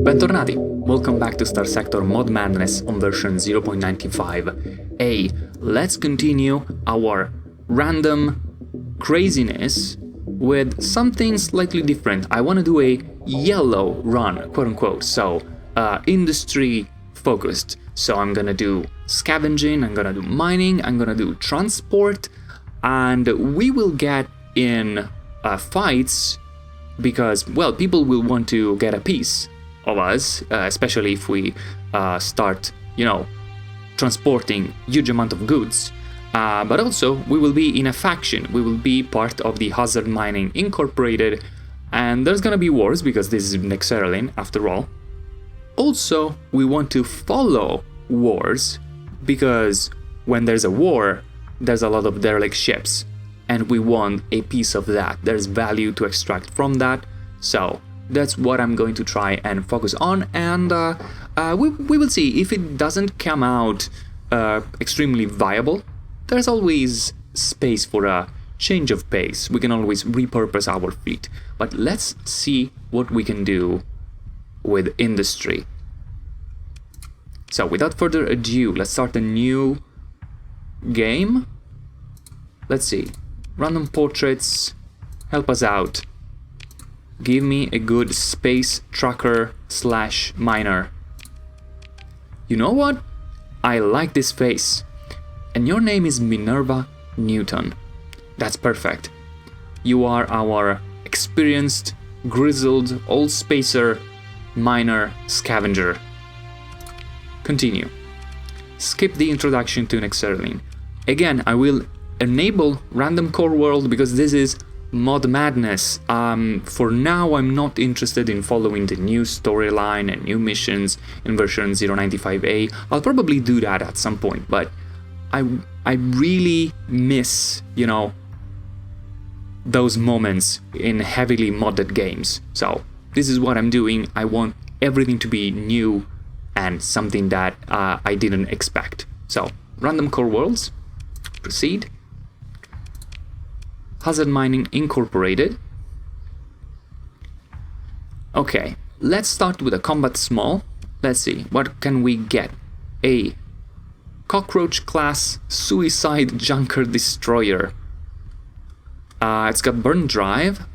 Bentornati! Welcome back to Starsector Mod Madness on version 0.95a. Let's continue our random craziness with something slightly different. I want to do a yellow run, quote unquote, so industry focused. So I'm gonna do scavenging, I'm gonna do mining, I'm gonna do transport, and we will get in fights because, well, people will want to get a piece of us, especially if we start, transporting huge amount of goods. But also, we will be in a faction. We will be part of the Hazard Mining Incorporated, and there's gonna be wars because this is nexerelin after all. Also, we want to follow wars because when there's a war, there's a lot of derelict ships, and we want a piece of that. There's value to extract from that, so that's what I'm going to try and focus on, and we will see. If it doesn't come out extremely viable, there's always space for a change of pace. We can always repurpose our fleet, but let's see what we can do with industry. So without further ado, let's start a new game. Let's see. Random portraits, help us out. Give me a good space tracker / miner. You know what? I like this face. And your name is Minerva Newton. That's perfect. You are our experienced, grizzled, old spacer, miner, scavenger. Continue. Skip the introduction to nexerelin. Again, I will enable random core world because this is mod madness. For now, I'm not interested in following the new storyline and new missions in version 0.95a. I'll probably do that at some point, but I really miss, those moments in heavily modded games. So this is what I'm doing. I want everything to be new and something that I didn't expect. So random core worlds, proceed. Hazard Mining Incorporated. Okay, let's start with a combat small. Let's see, what can we get? A cockroach class suicide junker destroyer. It's got burn drive,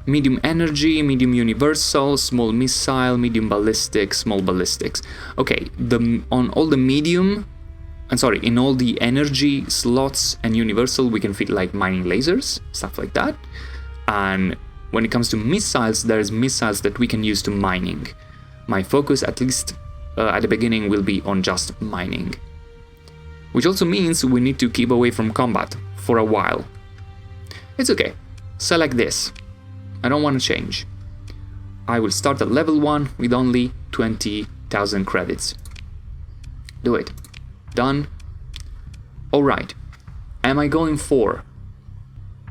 medium energy, medium universal, small missile, medium ballistic, small ballistics. Okay, on all the medium, in all the energy slots and universal, we can fit like mining lasers, stuff like that. And when it comes to missiles, there's missiles that we can use to mining. My focus, at least at the beginning, will be on just mining. Which also means we need to keep away from combat for a while. It's okay. Select this. I don't want to change. I will start at level 1 with only 20,000 credits. Do it. Done. Alright. Am I going for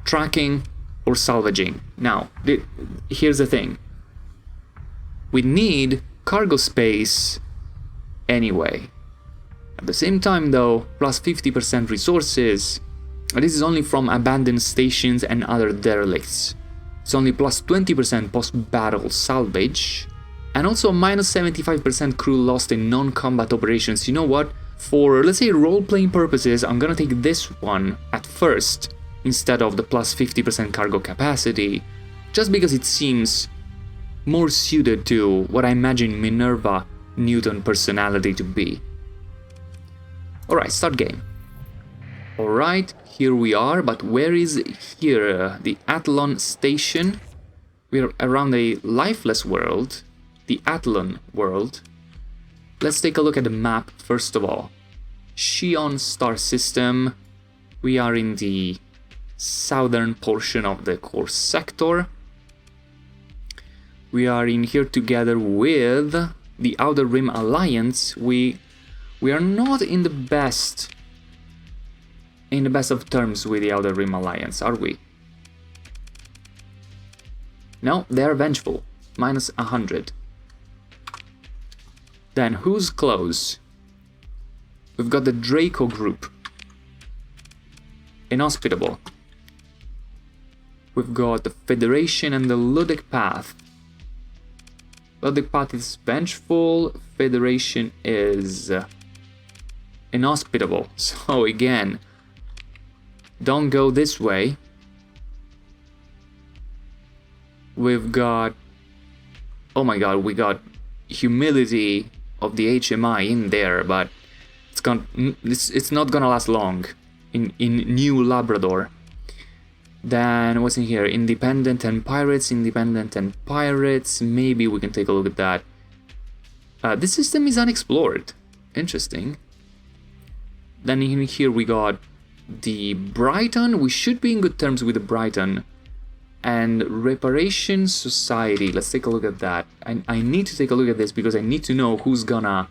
tracking or salvaging? Now, here's the thing. We need cargo space anyway. At the same time though, plus 50% resources. This is only from abandoned stations and other derelicts. It's only plus 20% post-battle salvage. And also minus 75% crew lost in non-combat operations. You know what? For, let's say, role-playing purposes, I'm gonna take this one at first, instead of the plus 50% cargo capacity, just because it seems more suited to what I imagine Minerva Newton personality to be. Alright, start game. Alright, here we are, but where is here? The Athlon station? We're around a lifeless world, the Athlon world. Let's take a look at the map first of all. Xion star system. We are in the southern portion of the core sector. We are in here together with the Outer Rim Alliance. We are not in the best of terms with the Outer Rim Alliance, are we? No, they're vengeful. Minus 100. Then who's close? We've got the Draco group. Inhospitable. We've got the Federation and the Ludic Path. Ludic Path is vengeful, Federation is inhospitable. So again, don't go this way. We've got, oh my god, we got humility of the H.M.I. in there, but it's not gonna last long in New Labrador. Then what's in here? Independent and Pirates, maybe we can take a look at that. This system is unexplored. Interesting. Then in here we got the Brighton. We should be in good terms with the Brighton. And Reparation Society. Let's take a look at that. I need to take a look at this because I need to know who's gonna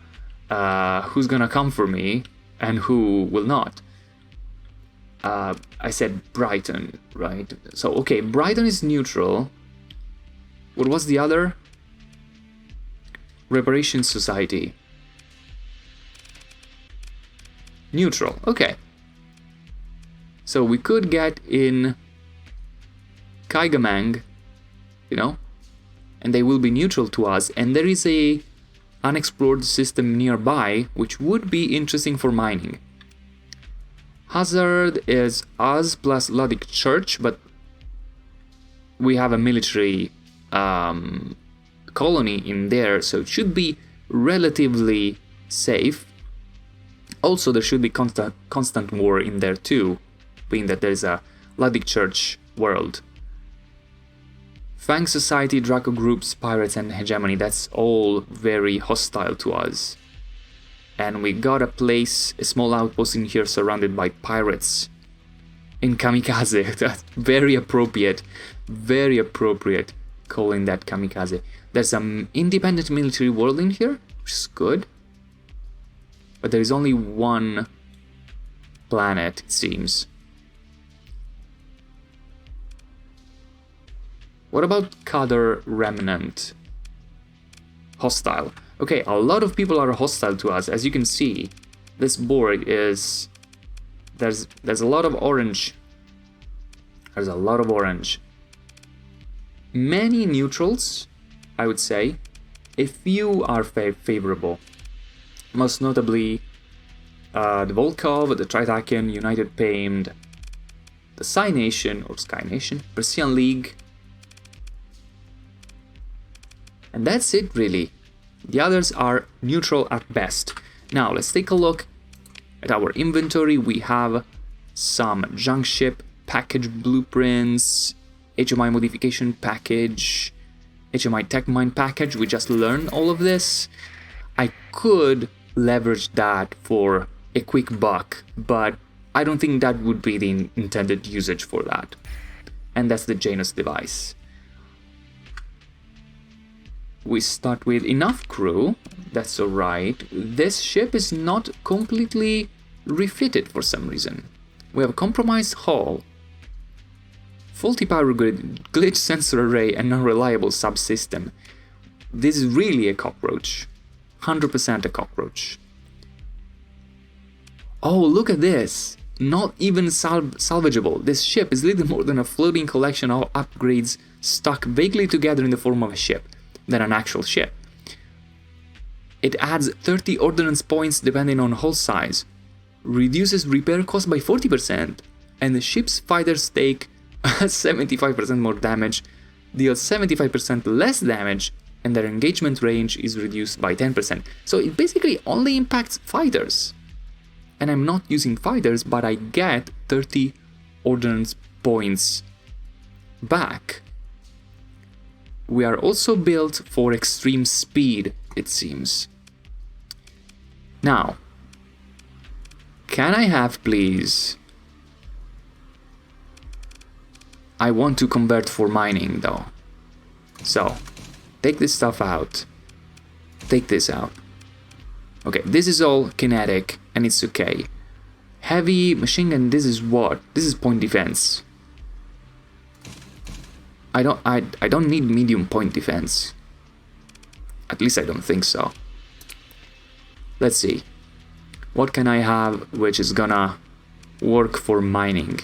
come for me and who will not. I said Brighton, right? So okay, Brighton is neutral. What was the other? Reparation Society. Neutral. Okay. So we could get in Kaigamang, you know, and they will be neutral to us, and there is a unexplored system nearby which would be interesting for mining. Hazard is us plus Ludic Church, but we have a military colony in there, so it should be relatively safe. Also, there should be constant war in there too, being that there's a Ludic Church world. Fang Society, Draco Groups, Pirates, and Hegemony, that's all very hostile to us. And we got a place, a small outpost in here surrounded by pirates. In Kamikaze, that's very appropriate calling that Kamikaze. There's some independent military world in here, which is good. But there is only one planet, it seems. What about Kader Remnant? Hostile. Okay, a lot of people are hostile to us. As you can see, this board is... There's a lot of orange. There's a lot of orange. Many neutrals, I would say. A few are favorable. Most notably, the Volkov, the Tritakian, United Pained, the Sky Nation, Persian League. And that's it, really. The others are neutral at best. Now, let's take a look at our inventory. We have some junk ship package blueprints, H.M.I. modification package, H.M.I. tech mine package. We just learned all of this. I could leverage that for a quick buck, but I don't think that would be the intended usage for that. And that's the Janus device. We start with enough crew, that's alright. This ship is not completely refitted for some reason. We have a compromised hull, faulty power grid, glitch sensor array, and unreliable subsystem. This is really a cockroach. 100% a cockroach. Oh, look at this! Not even salvageable. This ship is little more than a floating collection of upgrades stuck vaguely together in the form of a ship than an actual ship. It adds 30 ordnance points depending on hull size, reduces repair cost by 40%, and the ship's fighters take 75% more damage, deals 75% less damage, and their engagement range is reduced by 10%. So it basically only impacts fighters. And I'm not using fighters, but I get 30 ordnance points back. We are also built for extreme speed, it seems. Now, can I have, please? I want to convert for mining, though. So, take this stuff out. Take this out. Okay, this is all kinetic, and it's okay. Heavy machine gun, this is what? This is point defense. I don't need medium point defense. At least I don't think so. Let's see. What can I have which is gonna work for mining?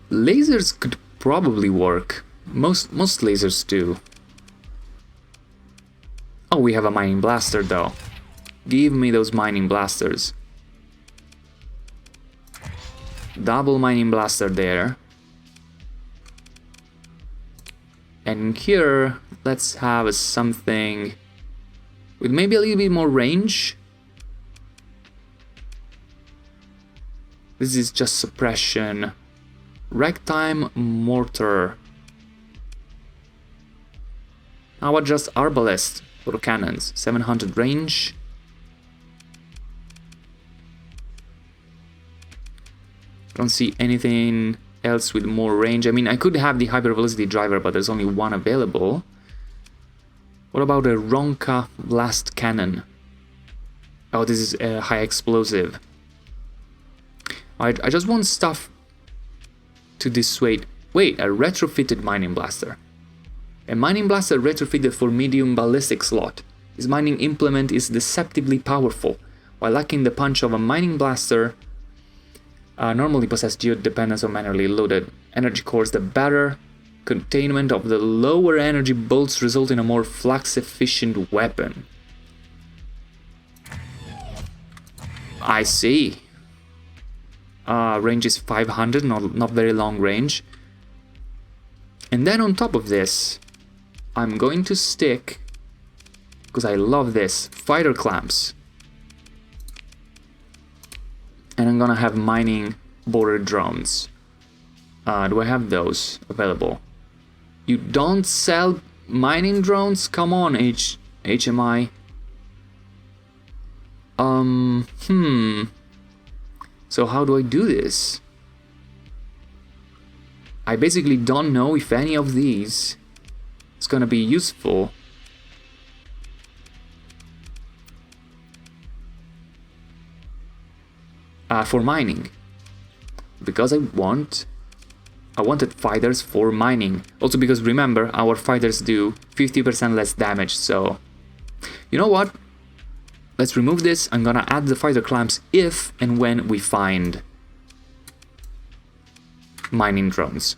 lasers could probably work. Most lasers do. Oh, we have a mining blaster though. Give me those mining blasters. Double mining blaster there. And here, let's have something with maybe a little bit more range. This is just suppression. Ragtime mortar. How about just arbalest for cannons? 700 range. Don't see anything else with more range. I mean, I could have the hypervelocity driver, but there's only one available. What about a Ronka blast cannon? Oh, this is a high explosive. Alright, I just want stuff to dissuade. Wait, a retrofitted mining blaster. A mining blaster retrofitted for medium ballistic slot. This mining implement is deceptively powerful, while lacking the punch of a mining blaster. Normally possess geodependence or manually loaded energy cores. The better containment of the lower energy bolts result in a more flux efficient weapon. I see. Range is 500, not very long range. And then on top of this, I'm going to stick, because I love this, fighter clamps. And I'm gonna have mining border drones. Do I have those available? You don't sell mining drones? Come on, H.M.I. So how do I do this? I basically don't know if any of these is gonna be useful. For mining, because I wanted fighters for mining. Also because remember, our fighters do 50% less damage, so you know what? Let's remove this. I'm gonna add the fighter clamps if and when we find mining drones.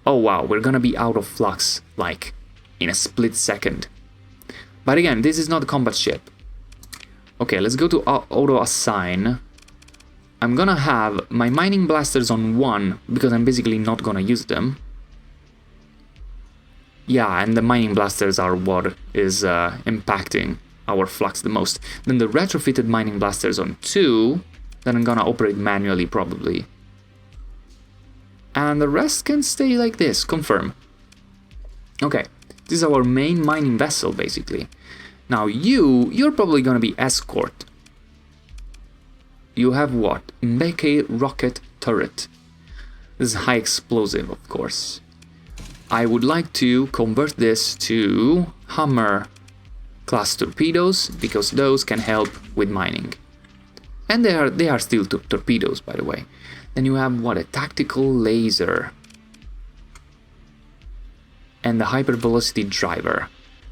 Oh wow, we're gonna be out of flux, like, in a split second. But again, this is not a combat ship. Okay, let's go to auto assign. I'm gonna have my mining blasters on 1, because I'm basically not gonna use them. Yeah, and the mining blasters are what is impacting our flux the most. Then the retrofitted mining blasters on 2, then I'm gonna operate manually probably. And the rest can stay like this, confirm. Okay, this is our main mining vessel basically. Now you're probably gonna be escort. You have what? Mbeke rocket turret. This is high explosive, of course. I would like to convert this to Hammer class torpedoes, because those can help with mining. And they are still torpedoes, by the way. Then you have what? A tactical laser. And the hypervelocity driver.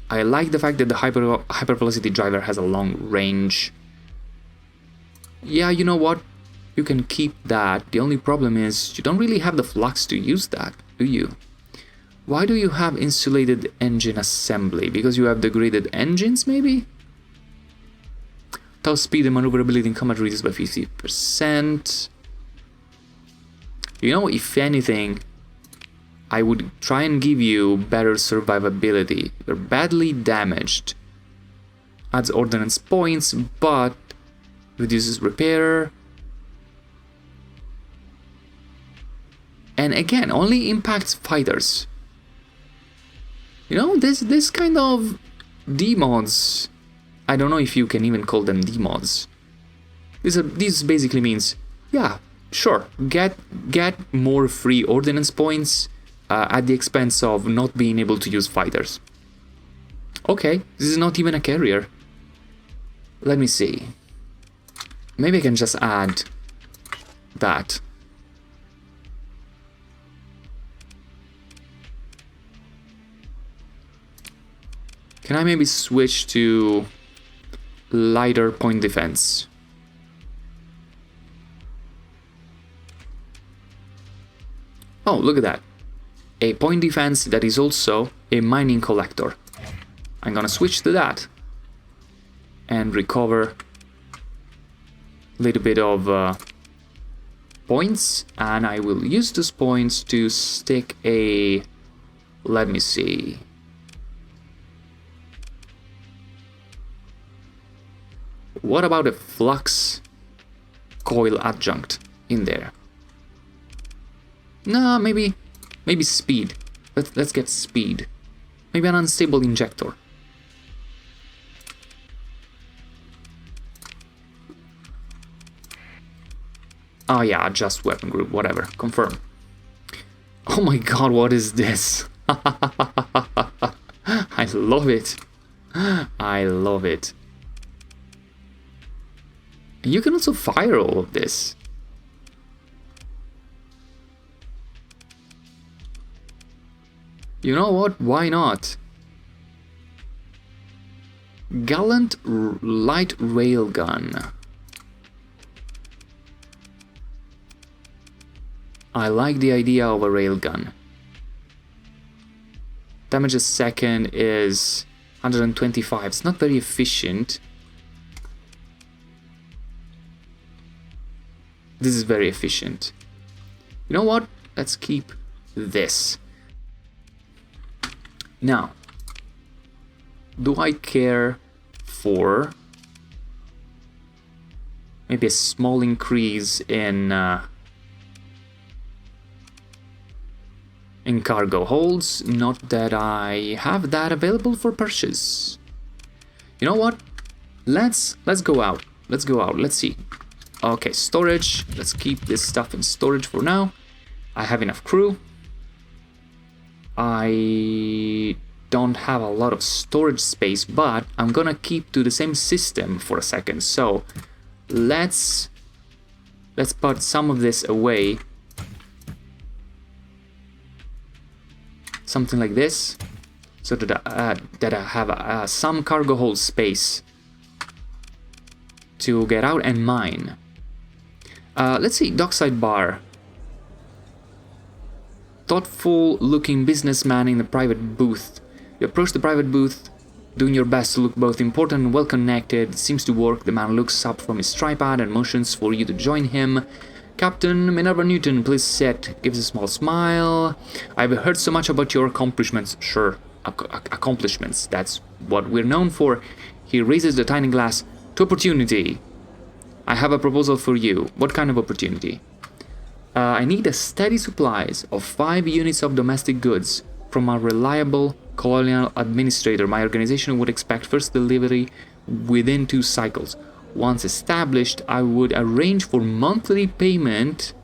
I like the fact that the hypervelocity driver has a long range. Yeah, you know what? You can keep that. The only problem is you don't really have the flux to use that, do you? Why do you have insulated engine assembly? Because you have degraded engines, maybe? Top speed and maneuverability in combat reduced by 50%. You know, if anything, I would try and give you better survivability. You're badly damaged. Adds ordnance points, but reduces repair. And again, only impacts fighters. You know, this kind of D-mods, I don't know if you can even call them D-mods. This basically means, yeah, sure, get more free ordnance points at the expense of not being able to use fighters. Okay, this is not even a carrier. Let me see. Maybe I can just add that. Can I maybe switch to lighter point defense? Oh, look at that. A point defense that is also a mining collector. I'm gonna switch to that and recover a little bit of points, and I will use those points to stick a... let me see. What about a flux coil adjunct in there? No, maybe speed. Let's get speed. Maybe an unstable injector. Oh yeah, adjust weapon group, whatever. Confirm. Oh my god, what is this? I love it. I love it. You can also fire all of this. You know what? Why not? Gallant light railgun. I like the idea of a railgun. Damage a second is 125. It's not very efficient. This is very efficient. You know what? Let's keep this. Now, do I care for maybe a small increase in cargo holds? Not that I have that available for purchase. You know what? Let's go out. Let's go out. Let's see. Okay, storage. Let's keep this stuff in storage for now. I have enough crew. I don't have a lot of storage space, but I'm gonna keep to the same system for a second. So let's put some of this away. Something like this, so that I have some cargo hold space to get out and mine. Let's see, dockside bar. Thoughtful looking businessman in the private booth. You approach the private booth, doing your best to look both important and well connected. It seems to work. The man looks up from his tripod and motions for you to join him. Captain Minerva Newton, please sit. Gives a small smile. I've heard so much about your accomplishments. Sure, accomplishments. That's what we're known for. He raises the tiny glass. To opportunity. I have a proposal for you. What kind of opportunity? I need a steady supplies of 5 units of domestic goods from a reliable colonial administrator. My organization would expect first delivery within 2 cycles. Once established, I would arrange for monthly payment.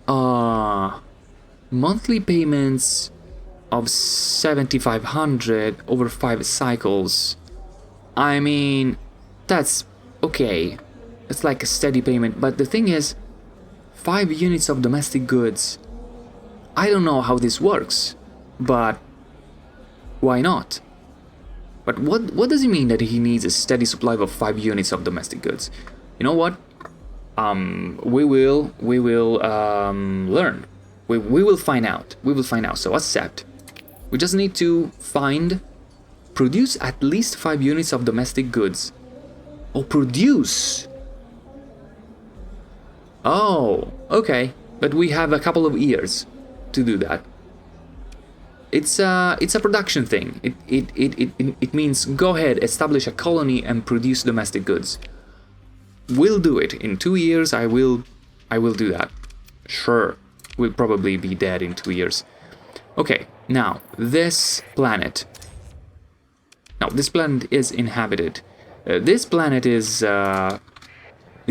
Monthly payments of 7,500 over 5 cycles. I mean, that's okay. It's like a steady payment, but the thing is, 5 units of domestic goods. I don't know how this works, but why not? But what does it mean that he needs a steady supply of 5 units of domestic goods? You know what? We will learn. We will find out. We will find out. So accept. We just need to produce at least 5 units of domestic goods. Oh, produce. Oh, okay. But we have a couple of years to do that. It's a production thing. It means go ahead, establish a colony and produce domestic goods. We'll do it in 2 years. I will do that. Sure, we'll probably be dead in 2 years. Okay, now this planet. Now this planet is inhabited. This planet is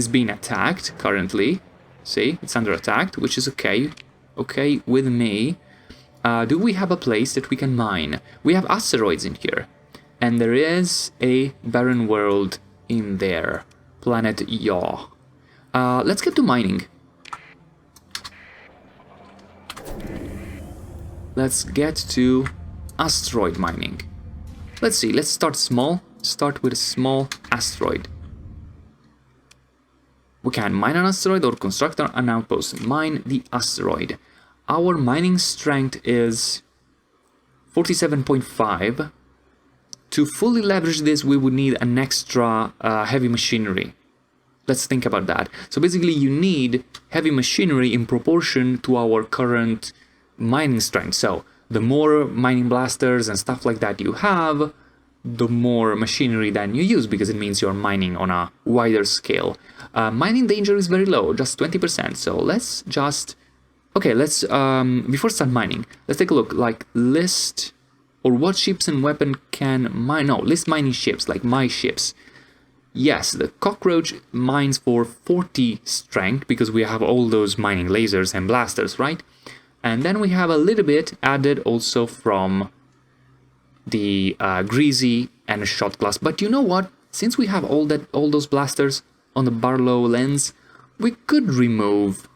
being attacked currently. See, it's under attack, which is okay. Okay with me. Do we have a place that we can mine? We have asteroids in here. And there is a barren world in there. Planet Yaw. Let's get to mining. Let's get to asteroid mining. Let's see, let's start small. Start with a small asteroid. We can mine an asteroid or construct an outpost. Mine the asteroid. our mining strength is 47.5. To fully leverage this, we would need an extra heavy machinery. Let's think about that. So basically you need heavy machinery in proportion to our current mining strength. So the more mining blasters and stuff like that you have, the more machinery then you use, because it means you're mining on a wider scale. Mining danger is very low, just 20%. So let's just... Okay, let's... before start mining, let's take a look. Like list... Or what ships and weapon can mine? No, list mining ships, like my ships. Yes, the cockroach mines for 40 strength because we have all those mining lasers and blasters, right? And then we have a little bit added also from the greasy and shot glass. But you know what? Since we have all those blasters on the Barlow lens, we could remove,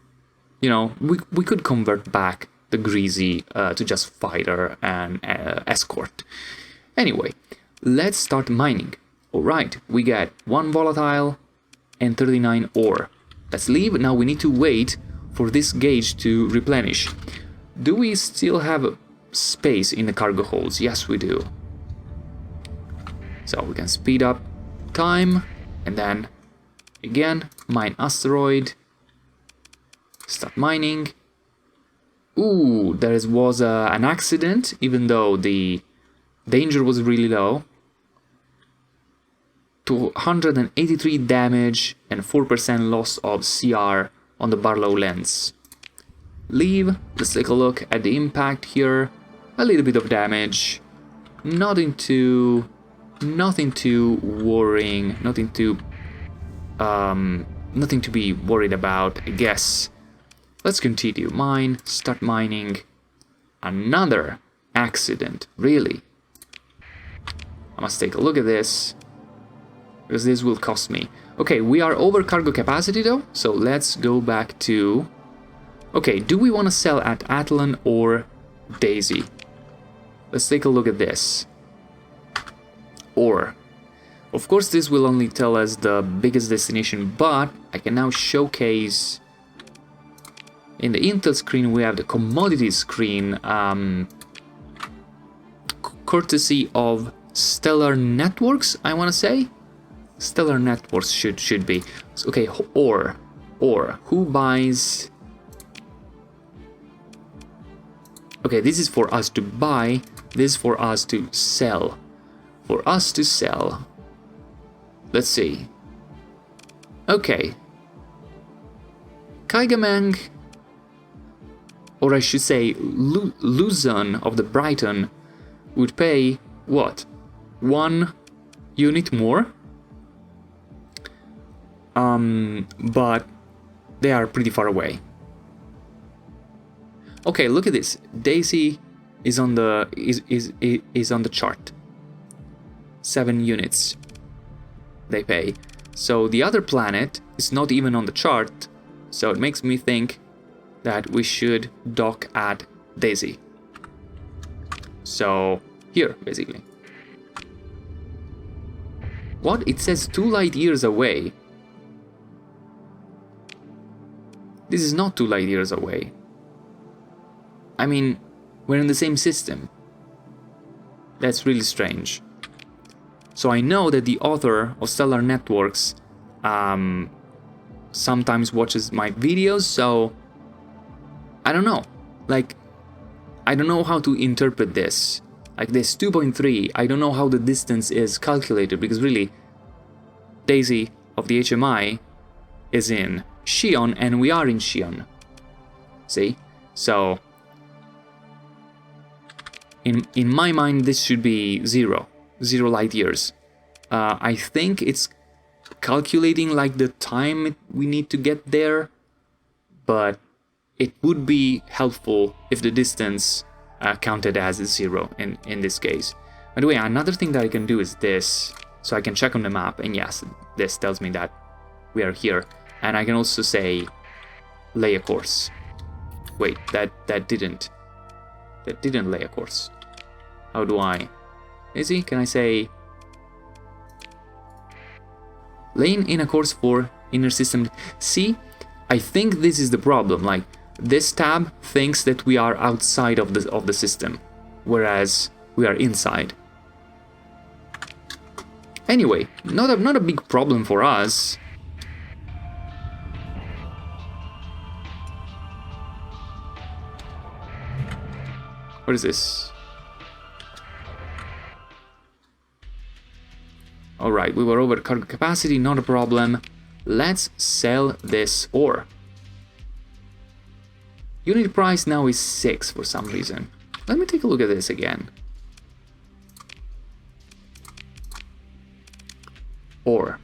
you know, we could convert back the greasy to just fighter and escort. Anyway, let's start mining. Alright, we get 1 volatile and 39 ore. Let's leave. Now we need to wait for this gauge to replenish. Do we still have space in the cargo holds? Yes, we do. So we can speed up time and then again mine asteroid. Start mining. Ooh, there was an accident, even though the danger was really low. 283 damage and 4% loss of CR on the Barlow lens. Leave. Let's take a look at the impact here. A little bit of damage. Nothing too worrying. Nothing to be worried about, I guess. Let's continue. Mine. Start mining. Another accident. Really? I must take a look at this, because this will cost me. Okay, we are over cargo capacity though, so let's go back to... Okay, do we want to sell at Atlan or Daisy? Let's take a look at this. Or, of course this will only tell us the biggest destination, but I can now showcase... In the Intel screen we have the commodities screen, courtesy of Stellar Networks, I want to say? Stellar Networks should be. So, okay, or who buys... Okay, this is for us to buy, this is for us to sell. For us to sell. Let's see. Okay. Kaigamang, or I should say Luzon of the Brighton, would pay, what? 1 unit more? But they are pretty far away. Okay, look at this. Daisy is on the is on the chart. 7 units they pay. So the other planet is not even on the chart. So it makes me think that we should dock at Daisy. So here, basically. What? It says 2 light years away. This is not 2 light years away. I mean, we're in the same system. That's really strange. So I know that the author of Stellar Networks sometimes watches my videos, so I don't know. Like, I don't know how to interpret this. Like this 2.3, I don't know how the distance is calculated, because really, Daisy of the H.M.I. is in Xion and we are in Xion. See? So in my mind this should be 0 light years. I think it's calculating like the time we need to get there, but it would be helpful if the distance counted as 0 in this case. By the way, another thing that I can do is this, so I can check on the map, and yes, this tells me that we are here. And I can also say lay a course. Wait, that didn't lay a course. How do I? Easy? Can I say laying in a course for inner system? See, I think this is the problem. Like, this tab thinks that we are outside of the system, whereas we are inside. Anyway, not a big problem for us. What is this? Alright, we were over cargo capacity, not a problem. Let's sell this ore. Unit price now is 6 for some reason. Let me take a look at this again. Ore.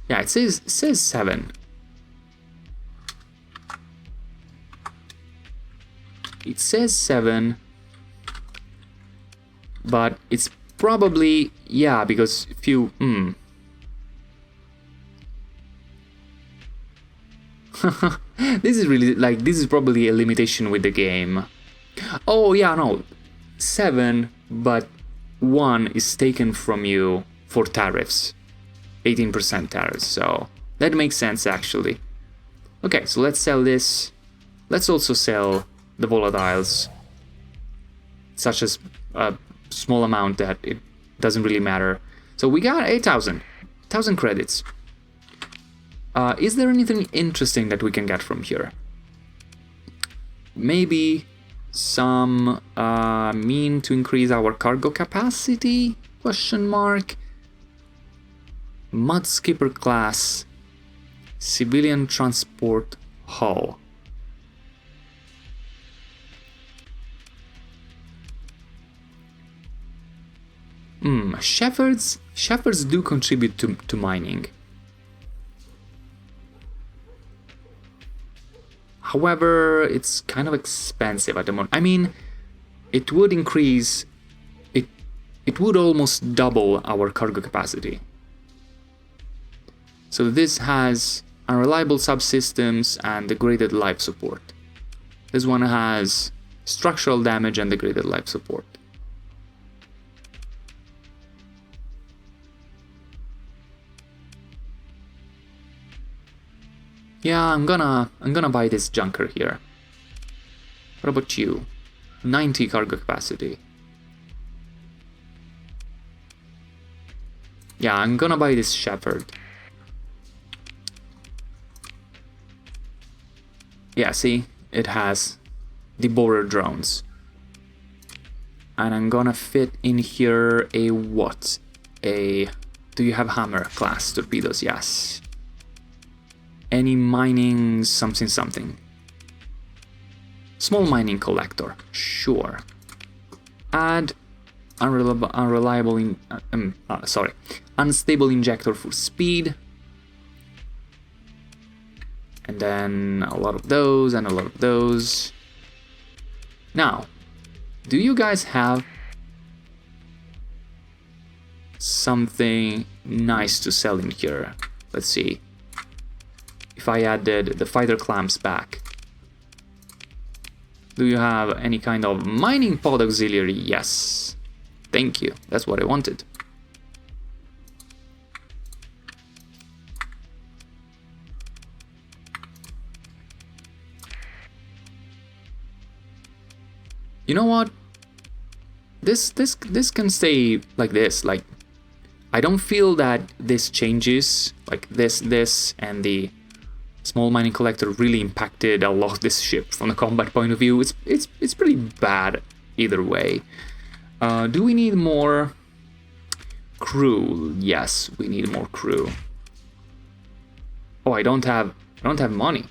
Yeah, it says 7. It says 7, but it's probably, yeah, because if you, this is really, like, this is probably a limitation with the game. Oh, yeah, no, 7, but 1 is taken from you for tariffs, 18% tariffs, so that makes sense, actually. Okay, so let's sell this. Let's also sell the volatiles, such as a small amount that it doesn't really matter. So we got 8,000 credits. Is there anything interesting that we can get from here? Maybe some mean to increase our cargo capacity? Question mark. Mud skipper class, civilian transport hull. Shepherds do contribute to mining. However, it's kind of expensive at the moment. I mean, it would increase, it would almost double our cargo capacity. So this has unreliable subsystems and degraded life support. This one has structural damage and degraded life support. Yeah, I'm gonna buy this junker here. What about you? 90 cargo capacity. Yeah, I'm gonna buy this shepherd. Yeah, see? It has the borer drones. And I'm gonna fit in here a what? Do you have hammer class torpedoes? Yes. Any mining something. Small mining collector, sure. Add unstable injector for speed. And then a lot of those and a lot of those. Now, do you guys have something nice to sell in here? Let's see. If I added the fighter clamps back. Do you have any kind of mining pod auxiliary? Yes. Thank you. That's what I wanted. You know what? This can stay like this. Like, I don't feel that this changes. Like this and the small mining collector really impacted a lot this ship from the combat point of view. It's pretty bad either way. Do we need more crew? Yes, we need more crew. Oh, I don't have money.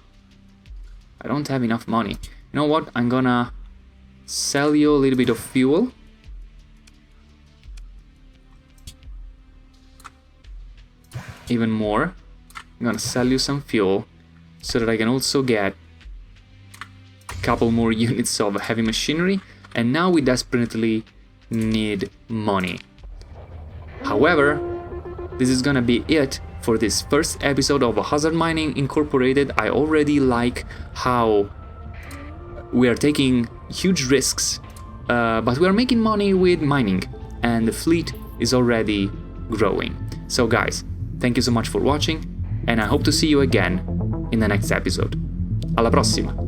I don't have enough money. You know what? I'm gonna sell you a little bit of fuel. Even more. I'm gonna sell you some fuel so that I can also get a couple more units of heavy machinery. And now we desperately need money. However, this is gonna be it for this first episode of Hazard Mining Incorporated. I already like how we are taking huge risks, but we are making money with mining, and the fleet is already growing. So guys, thank you so much for watching. and I hope to see you again in the next episode. Alla prossima!